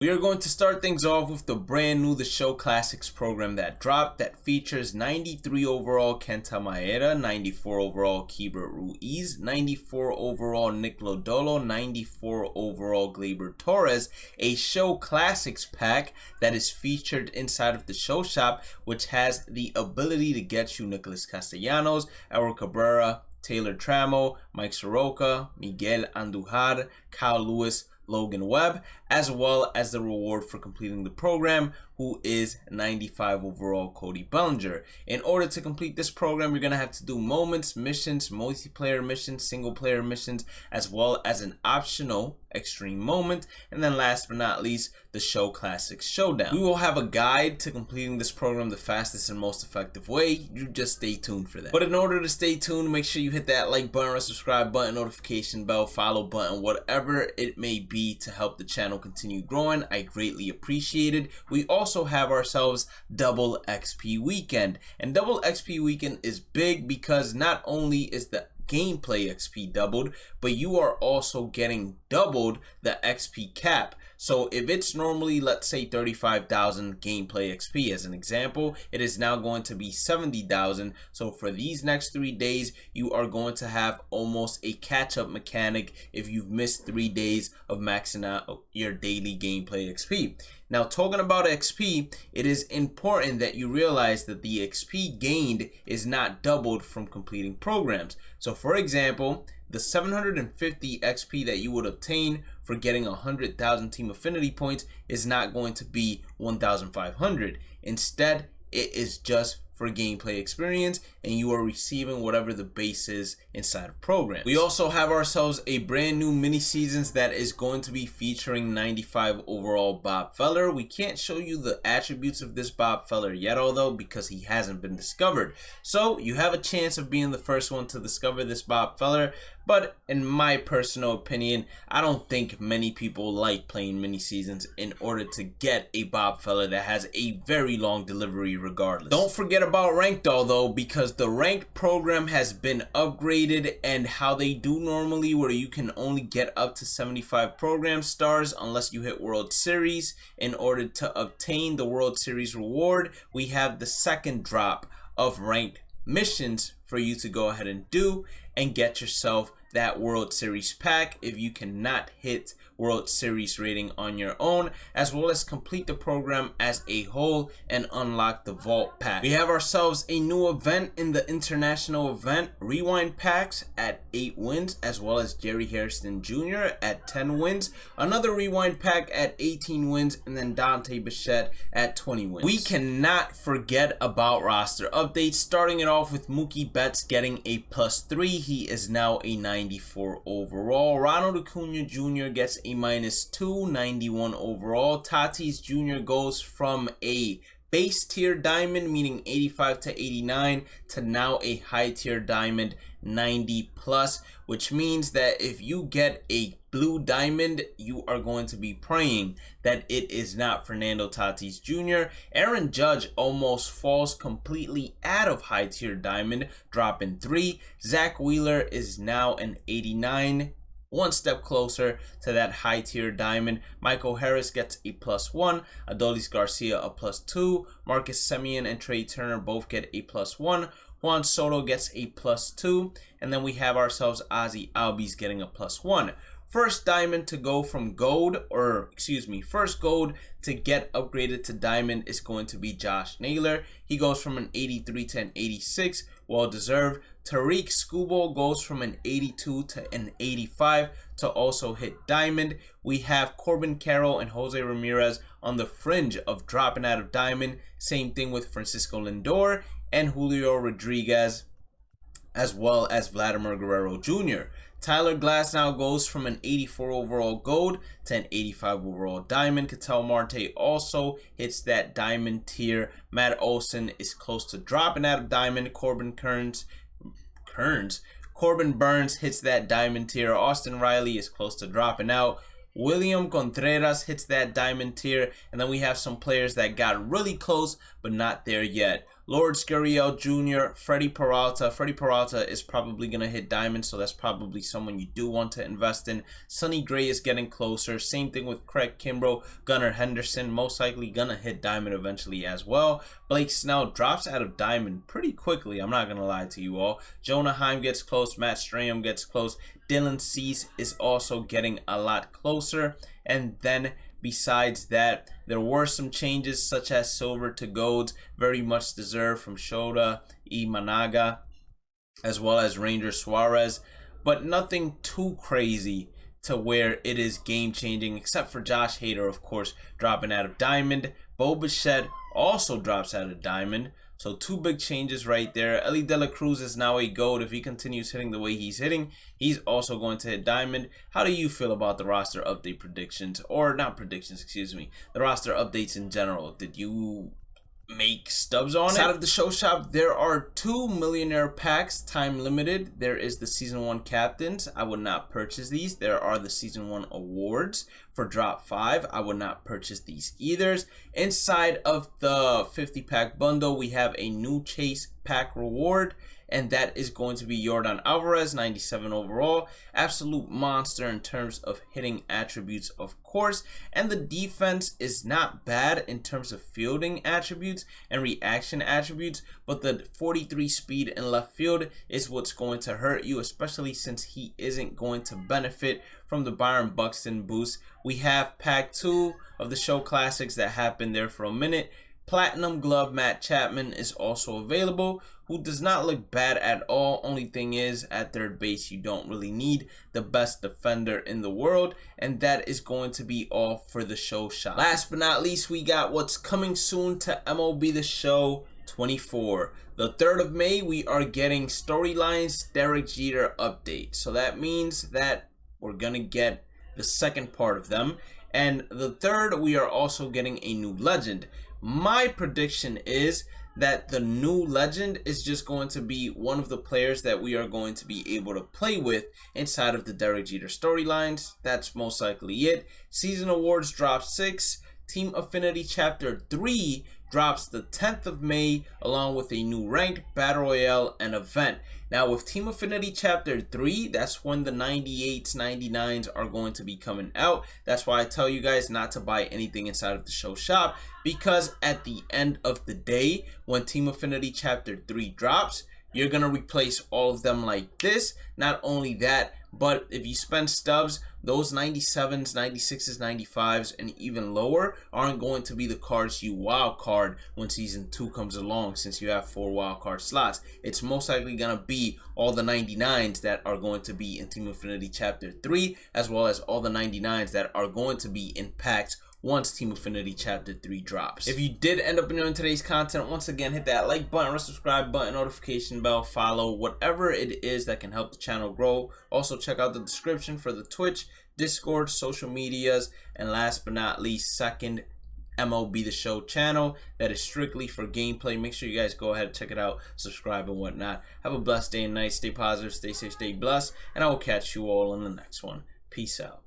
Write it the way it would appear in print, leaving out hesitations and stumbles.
We are going to start things off with the brand new The Show Classics program that dropped that features 93 overall Kenta Maeda, 94 overall Keibert Ruiz, 94 overall Nick Lodolo, 94 overall Gleyber Torres, a Show Classics pack that is featured inside of the Show Shop, which has the ability to get you Nicholas Castellanos, Errol Cabrera, Taylor Tramo, Mike Soroka, Miguel Andujar, Kyle Lewis, Logan Webb, as well as the reward for completing the program, who is 95 overall Cody Bellinger. In order to complete this program, you're going to have to do moments, missions, multiplayer missions, single player missions, as well as an optional extreme moment, and then last but not least, the Show Classics Showdown. We will have a guide to completing this program the fastest and most effective way. You just stay tuned for that. But in order to stay tuned, make sure you hit that like button or subscribe button, notification bell, follow button, whatever it may be to help the channel continue growing. I greatly appreciate it. We also have ourselves Double XP Weekend, and Double XP Weekend is big because not only is the gameplay XP doubled, but you are also getting doubled the XP cap. So if it's normally, let's say, 35,000 gameplay XP as an example, it is now going to be 70,000. So for these next 3 days, you are going to have almost a catch-up mechanic if you've missed 3 days of maxing out your daily gameplay XP. Now, talking about XP, it is important that you realize that the XP gained is not doubled from completing programs. So for example, the 750 XP that you would obtain for getting 100,000 team affinity points is not going to be 1,500. Instead, it is just for gameplay experience, and you are receiving whatever the base is inside of programs. We also have ourselves a brand new mini seasons that is going to be featuring 95 overall Bob Feller. We can't show you the attributes of this Bob Feller yet, although, because he hasn't been discovered. So you have a chance of being the first one to discover this Bob Feller, but in my personal opinion, I don't think many people like playing mini seasons in order to get a Bob Feller that has a very long delivery regardless. Don't forget about ranked though, because the ranked program has been upgraded, and how they do normally, where you can only get up to 75 program stars unless you hit World Series. In order to obtain the World Series reward, we have the second drop of ranked missions for you to go ahead and do and get yourself that World Series pack if you cannot hit World Series rating on your own, as well as complete the program as a whole and unlock the vault pack. We have ourselves a new event in the international event, rewind packs at 8 wins, as well as Jerry Hairston Jr. at 10 wins, another rewind pack at 18 wins, and then Dante Bichette at 20 wins. We cannot forget about roster updates, starting it off with Mookie Betts getting a +3. He is now a 94 overall. Ronald Acuna Jr. gets a -2, 91 overall. Tatis Jr. goes from a base tier diamond, meaning 85 to 89, to now a high tier diamond, 90+, which means that if you get a blue diamond, you are going to be praying that it is not Fernando Tatis Jr. Aaron Judge almost falls completely out of high tier diamond, dropping 3. Zach Wheeler is now an 89, one step closer to that high tier diamond. Michael Harris gets a +1, Adolis Garcia a +2, Marcus Semien and Trey Turner both get a +1, Juan Soto gets a +2, and then we have ourselves Ozzy Albies getting a +1. First diamond to go from gold, or excuse me, first gold to get upgraded to diamond is going to be Josh Naylor. He goes from an 83 to an 86, well deserved. Tariq Skubal goes from an 82 to an 85 to also hit diamond. We have Corbin Carroll and Jose Ramirez on the fringe of dropping out of diamond. Same thing with Francisco Lindor and Julio Rodriguez, as well as Vladimir Guerrero Jr. Tyler Glass now goes from an 84 overall gold to an 85 overall diamond. Ketel Marte also hits that diamond tier. Matt Olson is close to dropping out of diamond. Corbin Burns hits that diamond tier. Austin Riley is close to dropping out. William Contreras hits that diamond tier. And then we have some players that got really close but not there yet. Lord Scariel Jr., Freddie Peralta. Freddie Peralta is probably going to hit diamond, so that's probably someone you do want to invest in. Sonny Gray is getting closer. Same thing with Craig Kimbrough. Gunnar Henderson, most likely going to hit diamond eventually as well. Blake Snell drops out of diamond pretty quickly, I'm not going to lie to you all. Jonah Heim gets close. Matt Strahm gets close. Dylan Cease is also getting a lot closer. And then besides that, there were some changes such as silver to golds, very much deserved from Shota Imanaga, as well as Ranger Suarez, but nothing too crazy to where it is game changing, except for Josh Hader, of course, dropping out of diamond. Bo Bichette also drops out of diamond. So two big changes right there. Ellie De La Cruz is now a gold. If he continues hitting the way he's hitting, he's also going to hit diamond. How do you feel about the roster update predictions? Or not predictions, excuse me. The roster updates in general. Did you make stubs on it? Out of the show shop, there are 2 millionaire packs, time limited. There is the season 1 captains. I would not purchase these. There are the season 1 awards for drop 5. I would not purchase these either. Inside of the 50 pack bundle, we have a new chase pack reward, and that is going to be Yordan Alvarez, 97 overall. Absolute monster in terms of hitting attributes, of course. And the defense is not bad in terms of fielding attributes and reaction attributes, but the 43 speed in left field is what's going to hurt you, especially since he isn't going to benefit from the Byron Buxton boost. We have pack 2 of the show classics that happened there for a minute. Platinum Glove Matt Chapman is also available, who does not look bad at all. Only thing is, at third base, you don't really need the best defender in the world, and that is going to be all for the show shop. Last but not least, we got what's coming soon to MLB The Show 24. The 3rd of May, we are getting Storylines Derek Jeter update. So that means that we're going to get the second part of them. And the 3rd, we are also getting a new legend. My prediction is that the new legend is just going to be one of the players that we are going to be able to play with inside of the Derek Jeter storylines. That's most likely it. Season Awards drop 6. Team Affinity Chapter 3 drops the 10th of May, along with a new ranked battle royale and event. Now with Team Affinity Chapter 3, that's when the 98s, 99s are going to be coming out. That's why I tell you guys not to buy anything inside of the show shop, because at the end of the day, when Team Affinity Chapter 3 drops, you're going to replace all of them like this. Not only that, but if you spend stubs, those 97s, 96s, 95s, and even lower aren't going to be the cards you wild card when season 2 comes along, since you have 4 wild card slots. It's most likely going to be all the 99s that are going to be in Team Affinity Chapter 3, as well as all the 99s that are going to be in packs once Team Affinity Chapter 3 drops. If you did end up enjoying today's content, once again, hit that like button, subscribe button, notification bell, follow, whatever it is that can help the channel grow. Also, check out the description for the Twitch, Discord, social medias, and last but not least, second MLB The Show channel that is strictly for gameplay. Make sure you guys go ahead and check it out, subscribe and whatnot. Have a blessed day and night. Stay positive, stay safe, stay blessed, and I will catch you all in the next one. Peace out.